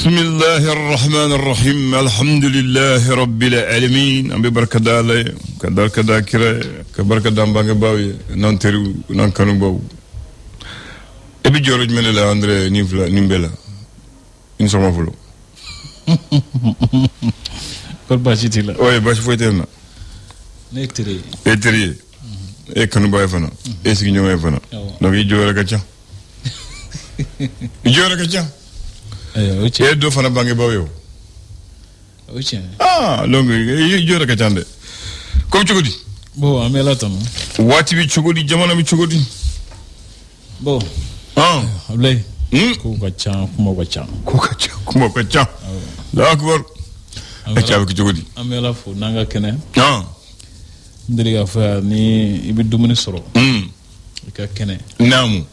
بسم الله الرحمن الرحيم الحمد لله رب العالمين أم ببركة دالي كدار كدا كرا كبركة دام بانغ باوي نانترو نانكانو باو أبي جورج من لا أندري نيفلا نيمبلا إن سما فلو كل باشي تلا أوه باش فويتنا نيتري إتري كانو باي فنا إسكي نيوم فنا نبي جورج كذا جورج كذا e do fana bangi bawo donc jora ka tande ko cugudi bo amela tan wati bi cugudi jamana bi cugudi bo ablay ko ka cha kuma ka cha la akbar e cha bi cugudi amela fo nanga kene ndiriga fa ni ibi dumuni soro ka kene namu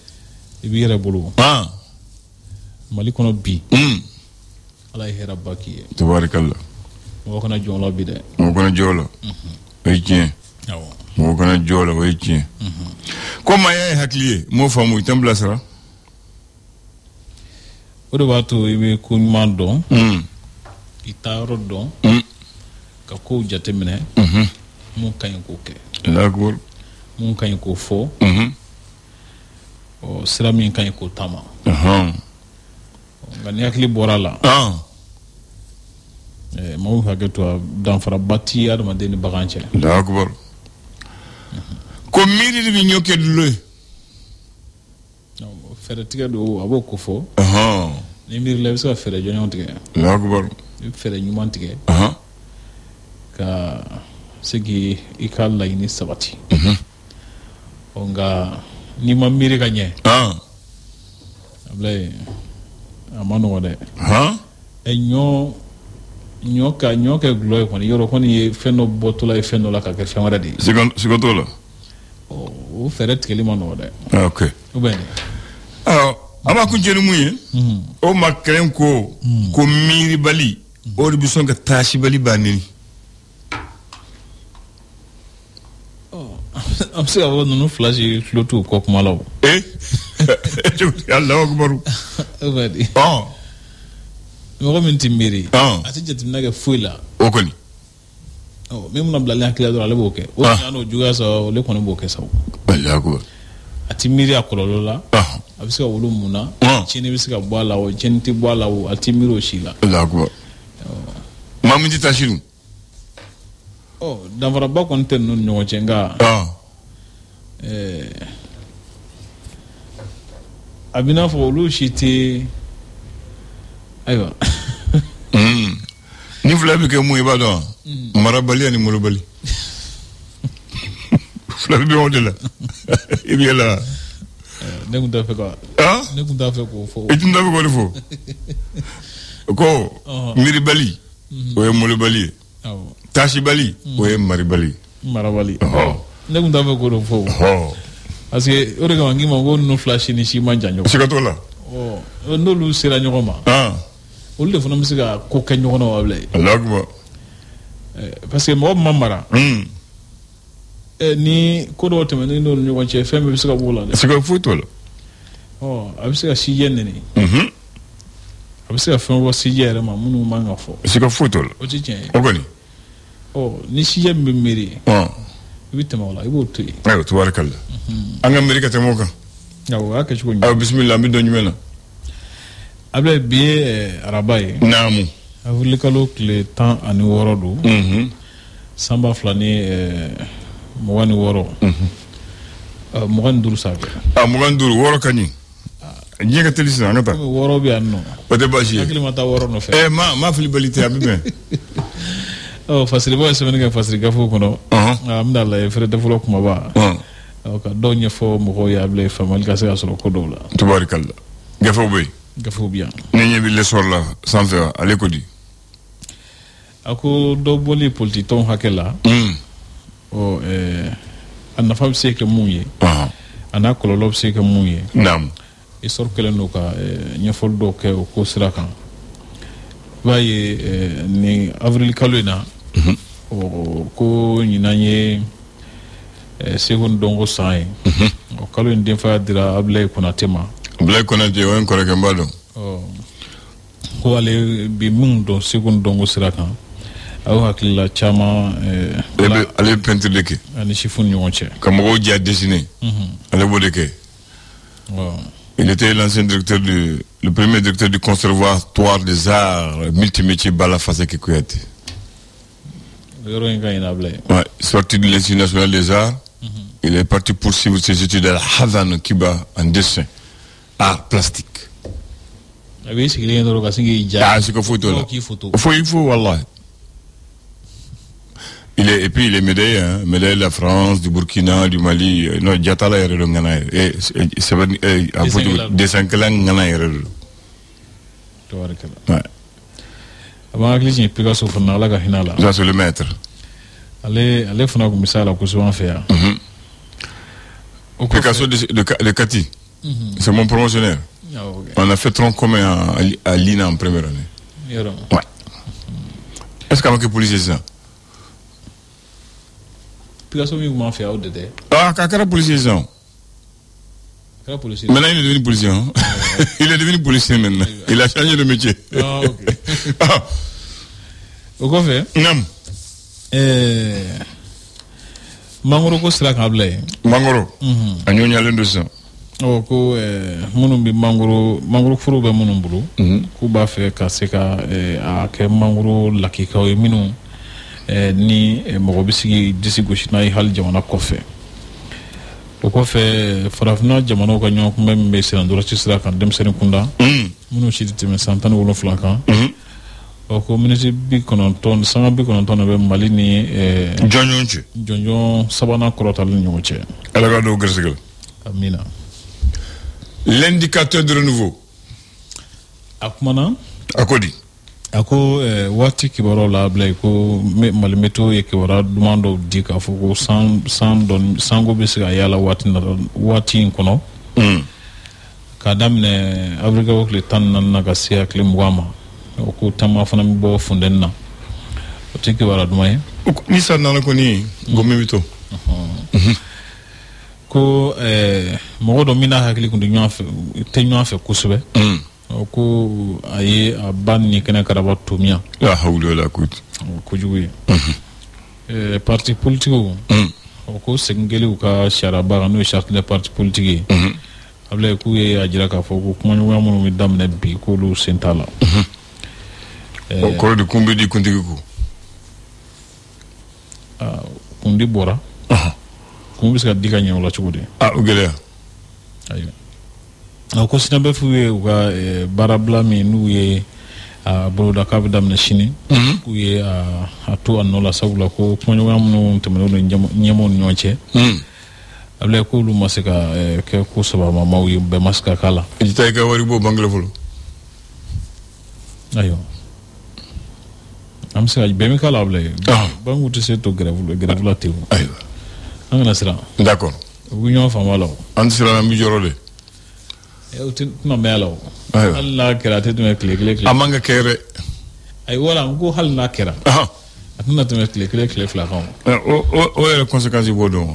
ibi yere bulu mali kono bi ala hera baki tabarakallah mo kono jolo bi de mo kono jolo wayci mo kono jolo wayci ko ma yay hakliye mo famu tamblasra odo wato ibe ko mando itaro don ka ko jatemene mo kany ko ke d'accord mo kany ko fo o sirami kany ko tama ngani akli borala mo hageto dan fara batti adama deni baganche d'accord ko miri bi nyoke dulo no fere tiga do aboko fo ni miri le so fere jonyon tiga d'accord fere nyuman tiga ka sigi ikalla ini sabati onga ni mamiri kanye ablay amano wade e nyoka gloy ko ni yoro ko ni fenno botula e fenno la ka ke famara di secondo la o feret kelima no wade okay o bene ama ko jeni muye o makren ko miri bali o bi songa tashi bali banini am se avo no flash flotu ko kuma law Allah akbar obadi mo min timbiri ati jetim naga fuila o koni même na blali hakila do ale boke o nano juga so le kono boke saw Allah akbar ati miri akololo la abisa wulu muna chini bisika bwala o chenti bwala o ati miro shila Allah akbar mamundi tashiru davara ba kon ten non nyo chenga abina fo lu shiti aywa ni flabi ke mu ibado marabali ani mulubali flabi bi on de la ibiyala ne kunta fe ko fo itunda fe ko fo ko miri bali o mulubali tashi bali o maribali ne kunta fe ko fo parce que o de ka ngi mo no flash ni shi manjanyo sikatola no lu sira nyoma o le fona misiga ko kanyo no wable Allah akbar parce que mo mamara ni ko do temene no nyo che femme misiga bola de sika fotola abisiga shi yenne ni abisiga femme wo shi yere ma munu manga fo sika fotola o ti chen o goni ni shi yemme meri bitema wala ibo tu ayo tabarakallah anga amerika temoka yawo aka chuko ayo bismillah mi do nyumena ablay biye arabaye namu avuli kalo kle temps ani worodo samba flani mogani woro mogani duru sabe mogani duru woro kani nyega telisa ngata woro bi anno o de bashi akli mata woro no fe ma flibalite abibe fasiri bo se menga fasiri gafo kono amdalla e fere deflo kuma ba ka donye fo mo ya ble famal ka se asro ko dola tabarakallah gafo bien nenye bi le sorla sans faire ale ko di ako do boli politique ton hakela anna fam sekre muye ana ko lo sekre muye nam e sor kele no ka nyefol do ke ko sirakan waye ni avril kalena ko nyinanye second dongo sai o kalo ndin fa dira ablay kuna tema Blake Konate on koreke mbado. ko ale bi mun don segun dongo sira kan aw hakilila caman ale peinture de kɛ ani chiffon ɲɔgɔn cɛ ka mɔgɔw diya dessiner ale b'o de kɛ. Il était l'ancien directeur le premier directeur du conservatoire des arts multimétiers Balafasse Kouyaté. Ouais, sorti de l'Institut national des arts, il est parti poursuivre ses études à la Havane, Cuba, en dessin, art plastique. Ah oui, c'est qu'il y a une c'est qu'il faut il faut, wallah. Et puis il est médaillé, hein, médaillé de la France, du Burkina, du Mali. Non, Diatala est redongana. Et c'est pas dessin que là, ngana est redongana. Ouais. Avant que les Picasso fassent la gahinala. Ça c'est le maître. Allez, faut nous comme ça là que souvent faire. Picasso de Cathy. C'est mon promotionnaire. On a fait tronc commun à l'INA en première année. Ouais. Est-ce qu'on a que policier ça? Picasso m'a fait au dédé. Ah, Kakara policier ça. Maintenant il est devenu policier. Hein? Il est devenu policier maintenant. Il a changé de métier. Ah, ok. Au quoi fait? Non. Mangoro ko sira ka bila Mangoro. A ɲɔɲalen do sisan. Ko minnu bɛ mangoro foro bɛ minnu bolo k'u b'a fɛ ka se ka a kɛ mangoro lakikaw ye minnu ni mɔgɔ bɛ sigi disi gosi n'a ye hali jamana kɔfɛ. O kɔfɛ farafinna jamanaw ka ɲɔgɔn kunbɛn min bɛ sirandɔrɔsi sira kan denmisɛnnin kunda minnu si tɛ tɛmɛ san 17 kan. Ko miniti 90 sanga 90 na bɛ Mali ni jɔnjɔn cɛ. Jɔnjɔn sabanan kɔrɔtali ni ɲɔgɔn cɛ. Ala ka dɔw garisigɛ la. Amina. L'indicateur de renouveau. A kumana. A ko di. A ko waati kibaruyaw la bila ko Mali météo ye kibaruya duman dɔw di k'a fɔ ko sango bɛ se ka yaala waati in kɔnɔ. K'a daminɛ avril kalo tile 14 na ka se tile 20 ma. O ko taama fana bɛ bɔ funtɛni na. O tɛ kibaruya duman ye. Ni san nana kɔni gɔmi bɛ to. Ko mɔgɔ dɔ min n'a hakili tun tɛ ɲɔgɔn fɛ kosɛbɛ. Ko a ye a ba ni kɛnɛ karaba tomiya. La hawla wala quwwata. Kojugu ye. Parti politiques ko segin kɛliw ka sariyaba kan n'o ye charte des partis politiques ye. A bila k'u ye a jira k'a fɔ ko kumaɲɔgɔnya minnu bɛ daminɛ bi k'olu sen t'a la. O kɔrɔ de kun bɛ di kuntigi ko. Kundi bɔra. Kun bɛ se ka di ka ɲɛ o la cogo di? O gɛlɛya. Ayiwa. Ko Sinabefu ye u ka baarabila min n'u ye boloda k'a bɛ daminɛ sini. K'u ye a to a nɔ la sabula ko kumaɲɔgɔnya minnu tɛmɛn'o ni ɲɛmɔgɔw ni ɲɔgɔn cɛ. A bila k'olu ma se ka kɛ ko sababamaw ye bɛɛ ma se ka k'a la. I tɛ taa i ka wari bɔ banque la fɔlɔ. Ayiwa. An bɛ se ka bɛɛ mi k'a la a bila ye. Banque tɛ se to grève la ten. Ayiwa. An kana siran. D'accord. U bɛ ɲɔgɔn faamu a la o. An tɛ siran an bɛ jɔrɔ de. O tɛna mɛn a la o. Hali n'a kɛra a tɛ tɛmɛ tile kelen. A man ka kɛ dɛ. Ayiwa n ko hali n'a kɛra. A tɛna tɛmɛ tile kelen tile 2 kan o. O yɛrɛ conséquence b'o dɔn.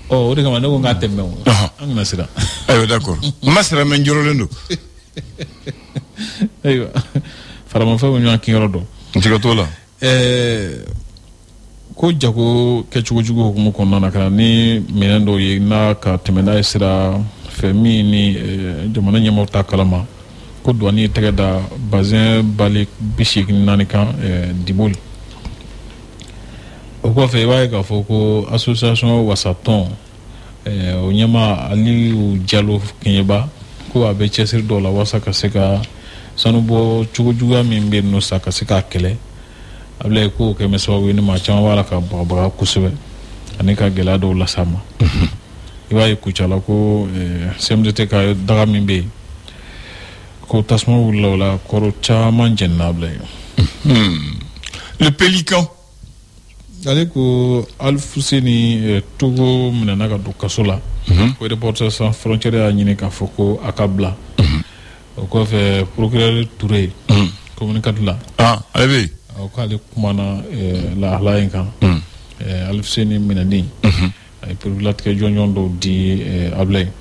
O de kama ne ko n k'a tɛmɛ o. An kana siran. Ayiwa d'accord. N ma siran mɛ n jɔrɔlen don. Ayiwa faramafɛn bɛ ɲɔgɔn kinyɔrɔ dɔn. N tɛ ka t'o la. Ko jago kɛcogojugu hukumu kɔnɔna na ka na ni minɛn dɔw ye n'a ka tɛmɛ n'a ye sira fɛ min ni jamana ɲɛmaaw ta kalama ko douane ye tɛgɛ da bazin bali 84 kan Diboli. O kɔfɛ i b'a ye k'a fɔ ko association wasatɔn o ɲɛmaa Aliyu Jalo Keɲeba ko a bɛ cɛsiri dɔw la walasa ka se ka sanubɔ cogojuguya min bɛ yen nɔ sa ka se k'a kɛlɛ. A bila ko kɛmɛ sababu ye ni maa caman b'a la ka bagabaga kosɛbɛ ani ka gɛlɛya dɔw las'a ma. I b'a ye Kucala ko CMDT ka daga min bɛ yen ko tasuma wulila o la kɔrɔ caman jɛnina a bila yen. Le Pélican. Ale ko Alfuseni Togo minɛna ka don kaso la. Ko Reporters sans frontières y'a ɲini k'a fɔ ko a ka bila. O kɔfɛ procureur Touré communiqué la. Ale bɛ yen. K'ale kumana lahala in kan. Alfuseni minɛni. A ye perefilatigɛ jɔnjɔn dɔw di a bila yen.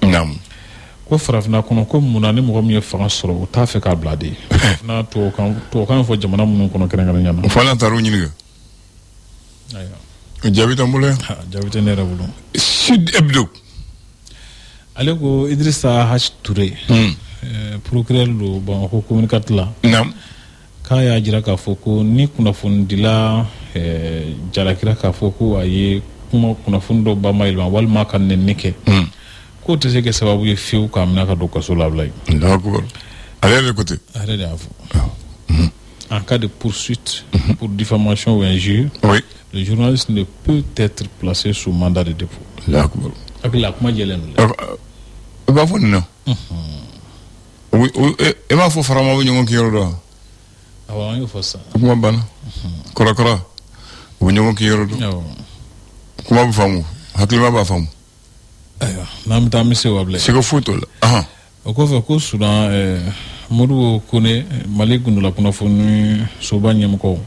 ko farafina kɔnɔ ko munna ni mɔgɔ min ye fanga sɔrɔ o t'a fɛ k'a bila de n'a tubabukan fɔ jamana minnu kɔnɔ kɛrɛnkɛrɛnnenya na. o fana taar'o ɲininka. ayiwa. o jaabi t'an bolo yan. jaabi tɛ ne yɛrɛ bolo. Sud Hebdo. ale ko Idrissa H. Touré. procureur do Bamako communiqué la. naam. k'a y'a jira k'a fɔ ko ni kunnafonidila jalakira k'a fɔ ko a ye kunnafoni dɔ bamayɛlɛma walima ka nɛni kɛ. k'o tɛ se kɛ sababu ye fiyewu k'a minɛ ka don kaso la bila ye. d'accord. ale yɛrɛ de ko ten. ale de y'a fɔ. en cas de poursuite pour diffamation ou injure, oui, le journaliste ne peut être placé sous mandat de dépôt. D'accord. hakili la kuma jɛlen don. i b'a fɔ nin na. i m'a fɔ farama bɛ ɲɔgɔn kiyɔrɔ dɔn. awɔ an y'o fɔ sisan. kuma banna. kɔrɔkɔrɔ u bɛ ɲɔgɔn kiyɔrɔ dɔn. awɔ. kuma bɛ faamu hakilima b'a faamu. ayiwa n'an bɛ taa an bɛ se wa bilen. siga foyi t'o la. o kɔfɛ ko Sudan Modibo Kone Mali gundola kunnafoni soba ɲɛmɔgɔw.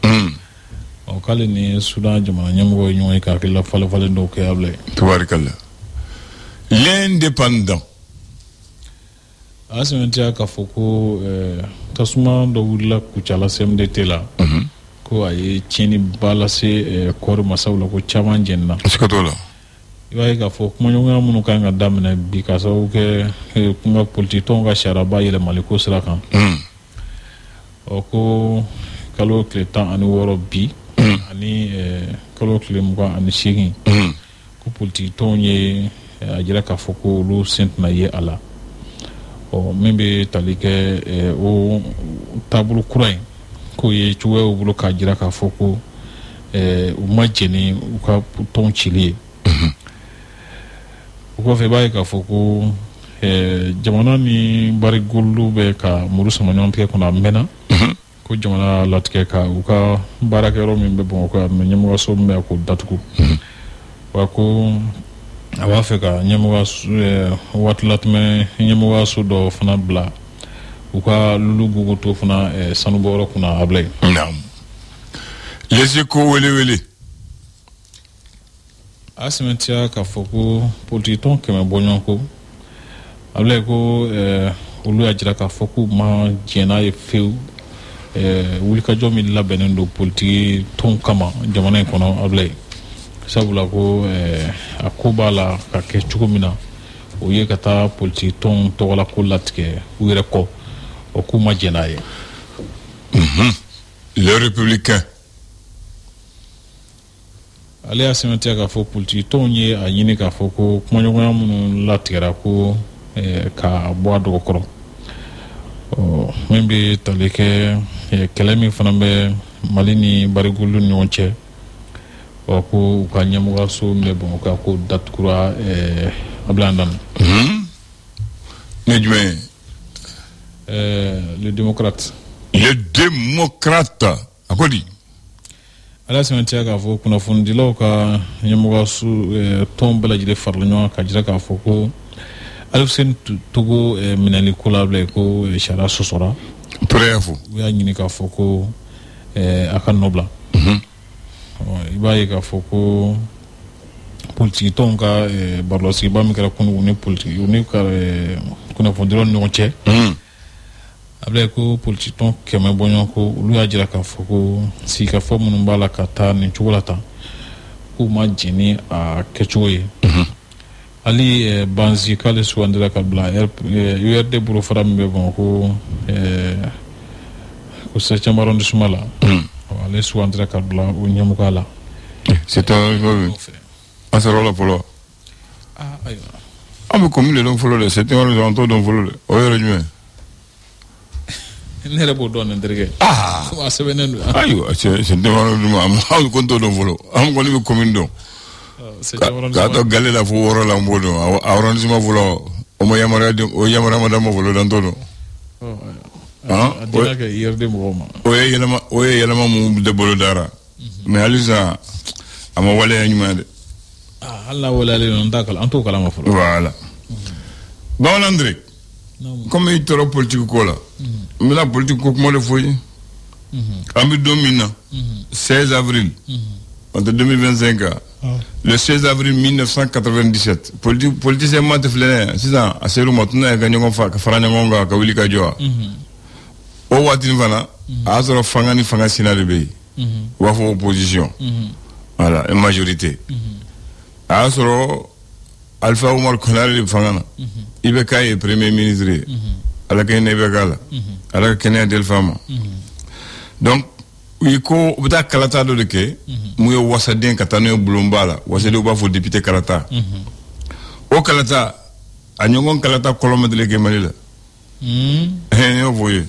k'ale ni Sudan jamana ɲɛmɔgɔw ye ɲɔgɔn ye ka hakilila falen dɔw kɛ a bilen. tubaarikala. l'indépendant. a sɛbɛntiya k'a fɔ ko tasuma dɔ wulila Kucala CMDT la. ko a ye tiɲɛniba lase kɔɔri masaw la ko caman jɛnina. siga t'o la. i b'a ye k'a fɔ kumaɲɔgɔnya minnu kan ka daminɛ bi ka sababu kɛ kunga politikitɔnw ka sariyaba yɛlɛmali ko sira kan. ko kalo tile 16 bi. ani kalo tile 28. ko politikitɔnw ye a jira k'a fɔ ko olu sen tɛna ye a la. min bɛ tali kɛ o taabolo kura in k'o ye cogoyaw bolo k'a jira k'a fɔ ko u ma jɛni u ka tɔn cili ye. o kɔfɛ i b'a ye k'a fɔ ko jamana ni barikolu bɛ ka muru sama ɲɔgɔn tigɛ kɔnɔ a mɛnna. ko jamana latigɛ ka u ka baarakɛyɔrɔ min bɛ Bamakɔ yan mɛ ɲɛmɔgɔso min bɛ k'o datugu. wa ko a b'a fɛ ka waati latɛmɛ ɲɛmɔgɔso dɔ fana bila u ka lulu guguto fana sanubɔyɔrɔ kunna a bila yen. Les Échos wele. a sɛmɛntiya k'a fɔ ko politikitɔn 100 bɔɲɔgɔn ko a bila yen ko olu y'a jira k'a fɔ k'u ma jɛn'a ye fewu wulikajɔ min labɛnnen don politikitɔn kama jamana in kɔnɔ a bila yen. sabula ko a ko b'a la ka kɛ cogo min na o ye ka taa politikitɔn tɔgɔla ko latigɛ u yɛrɛ kɔ o k'u ma jɛn n'a ye. Les Républicains. ale y'a sɛmɛntiya k'a fɔ politikitɔnw ye a ɲini k'a fɔ ko kumaɲɔgɔnya minnu latigɛra ko k'a bɔ a dɔgɔkɔrɔ. min bɛ tali kɛ kɛlɛ min fana bɛ Mali ni barikolu ni ɲɔgɔn cɛ. ko u ka ɲɛmɔgɔso min bɛ Bamakɔ ko datugura a bila an dan. ne jumɛn ye. le démocrate. le démocrate a ko di. ala sɛmɛntiya k'a fɔ kunnafonidilaw ka ɲɛmɔgɔso tɔn bɛɛ lajɛlen farala ɲɔgɔn kan ka jira k'a fɔ ko Alfuseni Togo minɛli ko la bila ko sariya sɔsɔra. ture y'a fɔ. u y'a ɲini k'a fɔ ko a ka nɔ bila. i b'a ye k'a fɔ ko politikitɔnw ka barolasigiba min kɛra kunungu ni politiki u ni ka kunnafonidilaw ni ɲɔgɔn cɛ. a bila ko politikitɔn 100 bɔɲɔgɔn ko olu y'a jira k'a fɔ ko sigikafɔ minnu b'a la ka taa nin cogo la tan k'u ma jɛn ni a kɛcogo ye. hali Banzi k'ale sugandira ka bila URD bolofara min bɛ Bamakɔ ko 7e arrondissement la. ale sugandira ka bila o ɲɛmɔgɔya la. c'est un an sɔrɔ la fɔlɔ. ayiwa. an bɛ commune de dɔn fɔlɔ dɛ 7e arrondissement an t'o dɔn fɔlɔ dɛ o yɛrɛ jumɛn. ne yɛrɛ b'o dɔn nin terikɛ. a sɛbɛnnen don. ayiwa 7e arrondissement an ko n t'o dɔn fɔlɔ an kɔni bɛ commune dɔn. k'a tɔ gale la fo 6 la an b'o dɔn arrondissement fɔlɔ o ma yamaruya ma d'a ma fɔlɔ dan t'o dɔn. a dira kɛ IRD mɔgɔw ma. o ye yɛlɛma mun de bolo dara. mais halisa a ma waleya ɲuman dɛ. hali n'a waleyalen don an t'o kalama fɔlɔ. voilà. Bamanan Ndire. comme i tɔrɔ politique ko la. n bɛna politique ko kuma de fɔ ye. an bɛ don min na. 16 avril. entre 2025 kan. le 16 avril 1997 politicien mate flene sisan aseru matuna ga nyongo fa fara nyongo ka wili ka joa o watin fana azoro fanga sina de be wa fo opposition voilà une majorité azoro Alpha Omar Konaré fanga ibe kay premier ministre ala kay ne be gala ala kay del fama donc ko buta kalata do de ke mu yo wasa den katano bulumbala wasa do ba fo député kalata o kalata anyongon kalata koloma de ke malila on voyez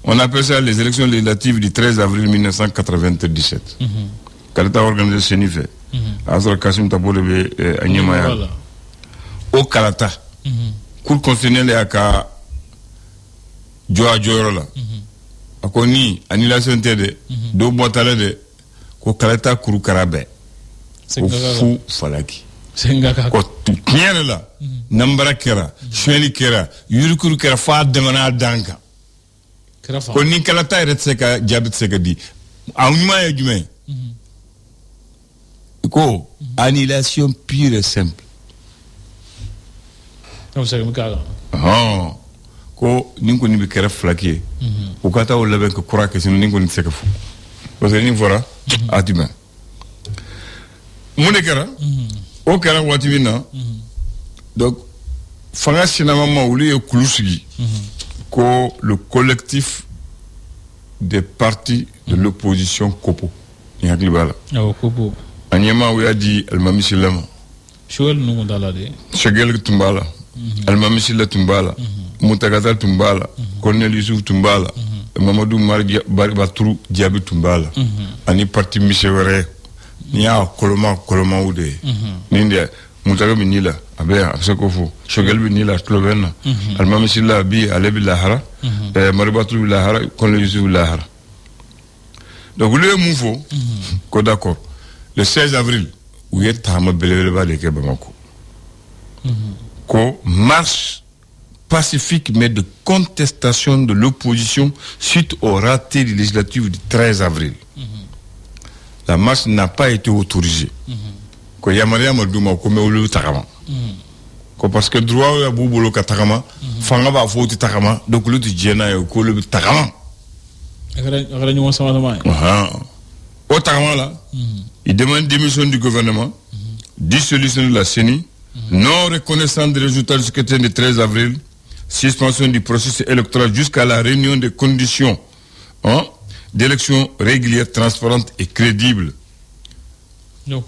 on appelle ça les élections législatives du 13 avril 1997 kalata organisé Senife azor Kassim Tabole be anyema ya o kalata cour constitutionnelle aka joa la ako ni annulation tede do botale de ko kalata kuru karabe ko fu falaki sengaka ko tinyere la nambara kera shweni kera yurukuru kera fa demana danka ko ni kalata retse ka jabit seka di awuma ya jume ko annulation pure et simple on sait mkaga ko ninko ni be kera flaki o kata o leben ko kura ke sino ninko ni seka fu parce que ni fora atuma mune kera o kera wati mina donc fanga sinama mauli e kulusugi ko le collectif des partis de l'opposition Kopo ni hakli bala Kopo anyema wi adi almami silama shol no dala de shegel tumbala almami silla tumbala Mutagata Tumbala, Colonel Yusuf Tumbala, Mamadou Batru Diaby Tumbala, ani parti Michel ni a koloma ude, ninde Mutaga Binila, abe Absakofu, Shogel Binila, Slovena, Almami Silla Bi, Alebi Lahara, Maribatru Lahara, Colonel Yusuf Lahara. Donc le mouvement, d'accord, le 16 avril, où il y a Tama Beleva de Kebamako, ko marche pacifique mais de contestation de l'opposition suite au raté des législatives du 13 avril. La marche n'a pas été autorisée. Ko yamaria maduma ko mewulu takama. Ko parce que droit ya bubolo ka takama, fanga ba foti takama, donc le djena ya ko le takama. Agara ñu sama sama. Au takama là, il demande démission du gouvernement, dissolution de la CENI, non reconnaissance des résultats du scrutin du 13 avril, suspension du processus électoral jusqu'à la réunion des conditions d'élections régulières, transparentes et crédibles. Donc,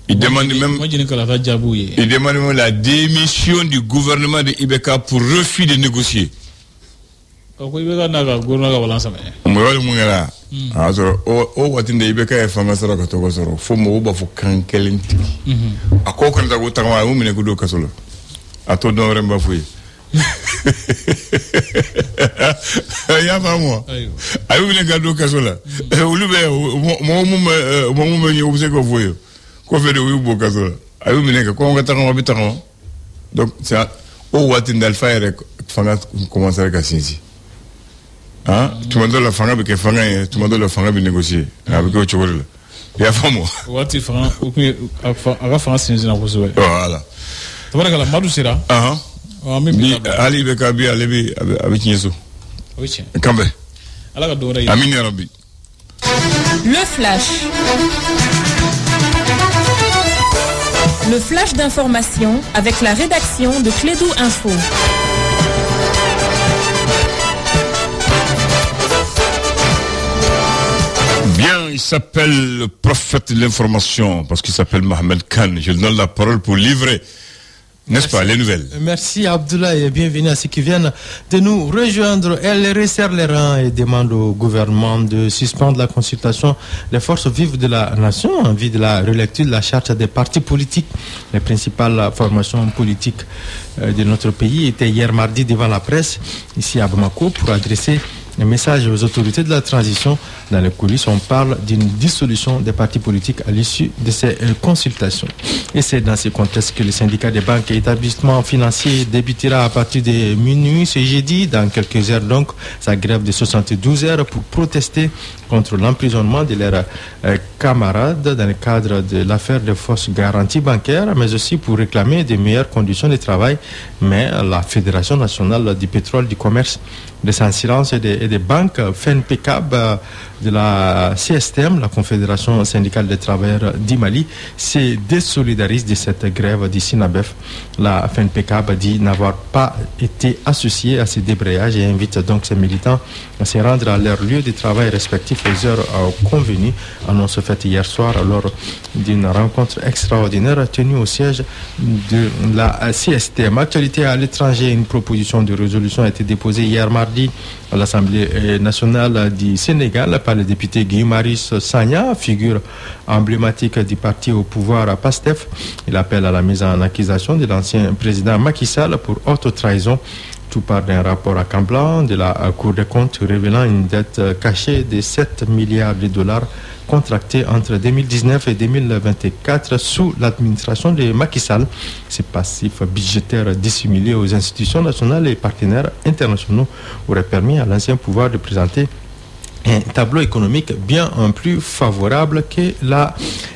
il demande même la démission du gouvernement de Ibeka pour refus de négocier. Alors, what in the Ibeka e fanga sara ka togo soro fo mo ba fo kankelenti ako kan da gota ma mu ne gudo kasolo ato don remba fuyi ya famo ayu ne gado kasola ulube mo ne ubse ko fuyo ko fe de ubo kasola ayu ne ka ko ngata ko bitano donc ça what in the fire fanga commencer ka sinsi. Tu m'as donné la fanga avec fanga, tu m'as donné la fanga avec négocier avec autre chose. Il y a pas moi. What if aga fanga sinzi na kuzuwe. Voilà. Tabaraka la madu sira. Ali bekabi alebi avec Yesu. Oui. Kambe. Ala dora yi. Amin ya Rabbi. Le flash. Le flash d'information avec la rédaction de Clédou Info. Bien, il s'appelle le prophète de l'information parce qu'il s'appelle Mohamed Khan. Je lui donne la parole pour livrer, n'est-ce pas, les nouvelles. Merci Abdoulaye et bienvenue à ceux qui viennent de nous rejoindre. Elle resserre les rangs et demande au gouvernement de suspendre la consultation des forces vives de la nation en vue de la relecture de la charte des partis politiques. Les principales formations politiques de notre pays étaient hier mardi devant la presse ici à Bamako pour adresser Un message aux autorités de la transition. Dans les coulisses, on parle d'une dissolution des partis politiques à l'issue de ces consultations. Et c'est dans ce contexte que le syndicat des banques et établissements financiers débutera à partir de minuit ce jeudi, dans quelques heures donc, sa grève de 72 heures pour protester contre l'emprisonnement de leurs camarades dans le cadre de l'affaire de fausses garanties bancaires, mais aussi pour réclamer de meilleures conditions de travail. Mais la Fédération nationale du pétrole, du commerce, des assurances et des banques, FENPECAB, de la CSTM, la Confédération syndicale des travailleurs du Mali, se désolidarise de cette grève du SINABEF. La FENPECAB dit n'avoir pas été associée à ces débrayages et invite donc ses militants à se rendre à leur lieu de travail respectif aux heures convenues. Annonce faite hier soir lors d'une rencontre extraordinaire tenue au siège de la CSTM. Actualité à l'étranger, une proposition de résolution a été déposée hier mardi à l'Assemblée nationale du Sénégal par le député Guy Marius Sagna, figure emblématique du parti au pouvoir PASTEF. Il appelle à la mise en accusation de l'ancien président Macky Sall pour haute trahison. Tout part d'un rapport accablant de la Cour des comptes révélant une dette cachée de 7 milliards de dollars contractés entre 2019 et 2024 sous l'administration de Macky Sall. Ces passifs budgétaires dissimulés aux institutions nationales et partenaires internationaux auraient permis à l'ancien pouvoir de présenter un tableau économique bien plus favorable que la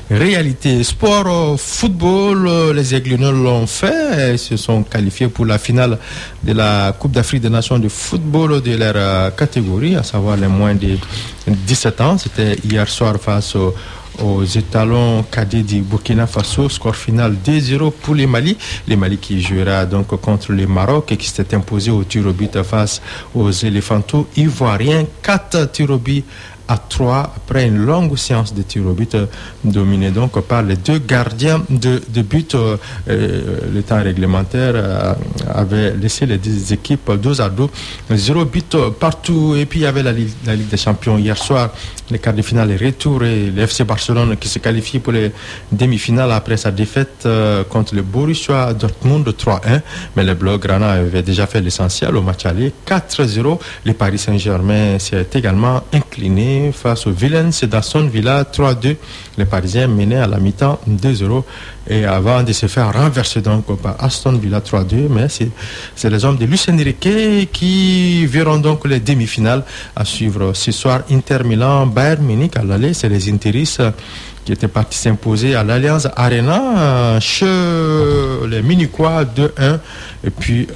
réalité. Sport, football, les Aiglons l'ont fait et se sont qualifiés pour la finale de la Coupe d'Afrique des Nations de football de leur catégorie, à savoir les moins de 17 ans. C'était hier soir face aux étalons cadets du Burkina Faso, score final 2-0 pour les Mali. Les Mali qui jouera donc contre le Maroc et qui s'était imposé au tir au but face aux éléphantaux ivoiriens. 4 tirs au but à 3 après une longue séance de tir au but dominée donc par les deux gardiens de but. Le temps réglementaire avait laissé les deux équipes dos à dos, 0 but partout. Et puis il y avait la Ligue des Champions hier soir, les quarts de finale et retour, et le FC Barcelone qui se qualifie pour les demi-finales après sa défaite contre le Borussia Dortmund 3-1. Mais le Blaugrana avait déjà fait l'essentiel au match aller 4-0. Le Paris Saint-Germain s'est également incliné face au Villens d'Aston Villa 3-2. Les Parisiens menaient à la mi-temps 2-0 et avant de se faire renverser donc par Aston Villa 3-2. Mais c'est les hommes de Luis Enrique qui verront donc les demi-finales à suivre ce soir. Inter Milan, Bayern Munich à l'aller, c'est les Interis qui étaient partis s'imposer à l'Allianz Arena chez les Munichois 2-1. Et puis,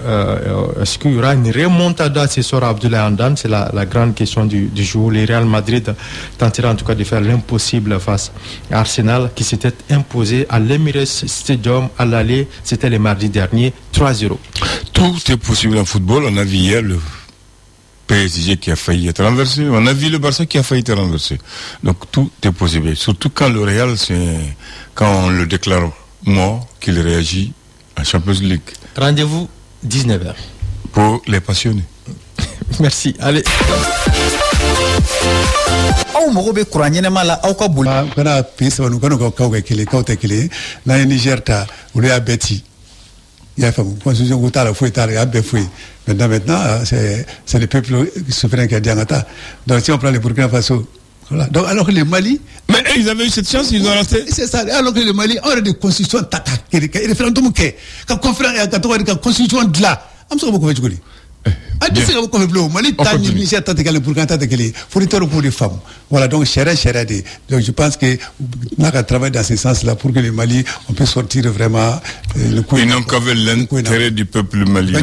est-ce qu'il y aura une remontada ce soir à Abdoulaye Andan? C'est la grande question du jour. Le Real Madrid tentera en tout cas de faire l'impossible face à Arsenal qui s'était imposé à l'Emirates Stadium à l'aller. C'était le mardi dernier, 3-0. Tout est possible en football. On a vu hier le PSG qui a failli être renversé. On a vu le Barça qui a failli être renversé. Donc tout est possible. Surtout quand le Real, quand on le déclare mort, qu'il réagit en Champions League. Rendez-vous 19h. Pour les passionnés. Merci. Allez. aw mago bɛ kuran ɲɛnɛma la aw ka boli. kana pays saba ninnu kana kaw kɛ kelen kaw tɛ kelen n'an ye Niger ta olu y'a bɛɛ ci i y'a faamu constitution ko t'a la foyi t'a la y'a bɛɛ foyi maintenant c'est le peuple souverain qui a dit an ka taa donc si on prend le Burkina Faso voilà donc alors que le Mali mais ils avaient eu cette chance, ils ont resté. C'est ça, alors que le Mali on a des constitutions tata référendum kɛ ka conférence ka tɔgɔ ka constitution dilan an bɛ se ka bɔ kɔfɛ cogo di voilà donc donc je pense que on a travaillé dans ce sens là pour que le Mali on peut sortir vraiment le coup. Ils n'ont qu'avec l'intérêt du peuple malien.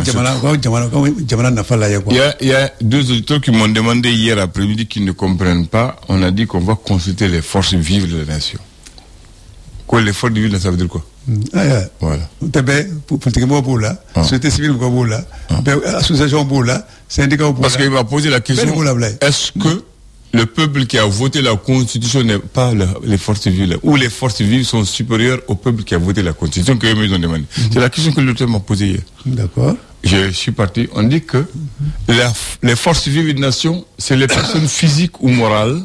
Il y a deux auditeurs qui m'ont demandé hier après-midi qu'ils ne comprennent pas. On a dit qu'on va consulter les forces vives de la nation. Quoi, les forces vives, ça veut dire quoi? Voilà. Politiquement pour là, société civile pour là, association pour là, syndicat pour là. Parce qu'il m'a posé la question, est-ce que le peuple qui a voté la Constitution n'est pas les forces vives, ou les forces vives sont supérieures au peuple qui a voté la Constitution que eux ont demandé? C'est la question que l'auteur m'a posée hier. D'accord. Je suis parti. On dit que les forces vives de nation, c'est les personnes physiques ou morales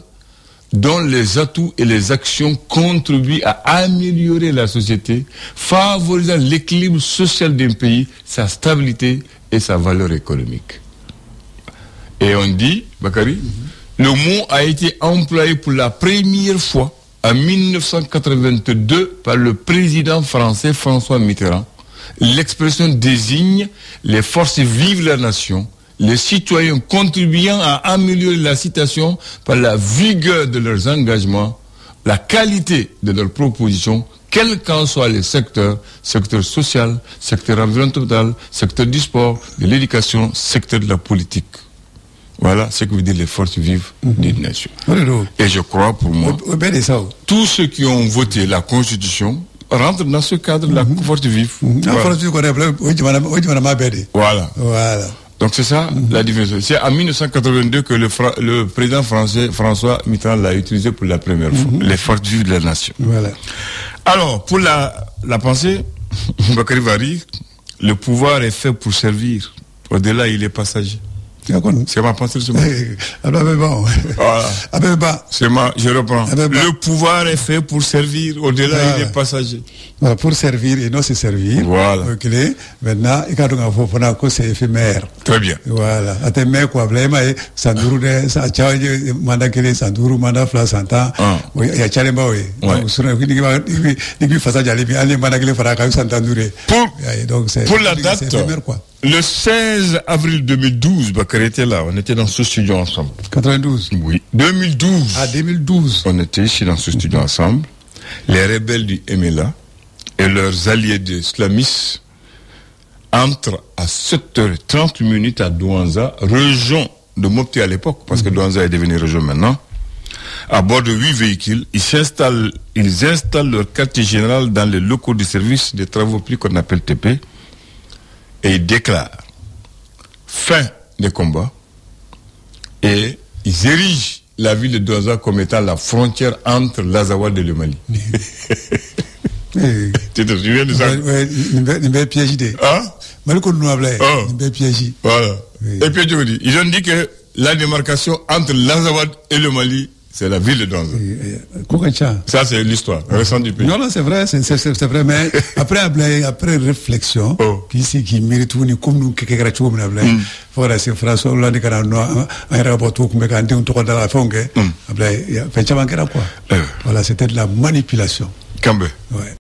dont les atouts et les actions contribuent à améliorer la société, favorisant l'équilibre social d'un pays, sa stabilité et sa valeur économique. Et on dit, Bakary, le mot a été employé pour la première fois en 1982 par le président français François Mitterrand. L'expression désigne les forces vives de la nation, les citoyens contribuant à améliorer la situation par la vigueur de leurs engagements, la qualité de leurs propositions, quels qu'en soient les secteurs, secteur social, secteur environnemental, secteur du sport, de l'éducation, secteur de la politique. Voilà ce que veut dire les forces vives d'une nation. Et je crois, pour moi, tous ceux qui ont voté la Constitution rentrent dans ce cadre de la force vive. Voilà. Donc c'est ça la différence. C'est en 1982 que le président français François Mitterrand l'a utilisé pour la première fois. Les forces vives de la nation. Voilà. Alors, pour la pensée, Bakary Vari, le pouvoir est fait pour servir. Au-delà, il est passager. C'est ma pensée de ce moment. Voilà. Je reprends. Le pouvoir est fait pour servir. Au-delà, il est passager. Voilà, pour servir et non se servir. Voilà. Maintenant, c'est éphémère. Très bien. Voilà. Ateme quoi, vraiment, Sandourou, mandat kele, Sandourou, mandat fla, Santa. Oui, il y a Tchalemba, oui. Pour la date, le 16 avril 2012, Bakary était là. On était dans ce studio ensemble. 92. Oui. 2012. Ah, 2012. On était ici dans ce studio ensemble. Les rebelles du MLA et leurs alliés des islamistes entrent à 7h30 à Douanza, région de Mopti à l'époque, parce que Douanza est devenu région maintenant. À bord de 8 véhicules, ils installent leur quartier général dans les locaux du service des travaux publics qu'on appelle TP. Et ils déclarent fin des combats et ils érigent la ville de Douanza comme étant la frontière entre l'Azawad et le Mali. Tu te souviens de ça? Oui, il m'a piégé. Hein? Voilà. Et puis ils ont dit que la démarcation entre l'Azawad et le Mali, c'est la ville de Douanza. Ça, c'est l'histoire récente du pays. Non, c'est vrai, c'est vrai, mais après réflexion, qui mérite tout, comme nous, qui est voilà, c'est François Hollande qui a un rapport qui a été dans la fongue. Voilà, c'était de la manipulation. Cambe. Ouais.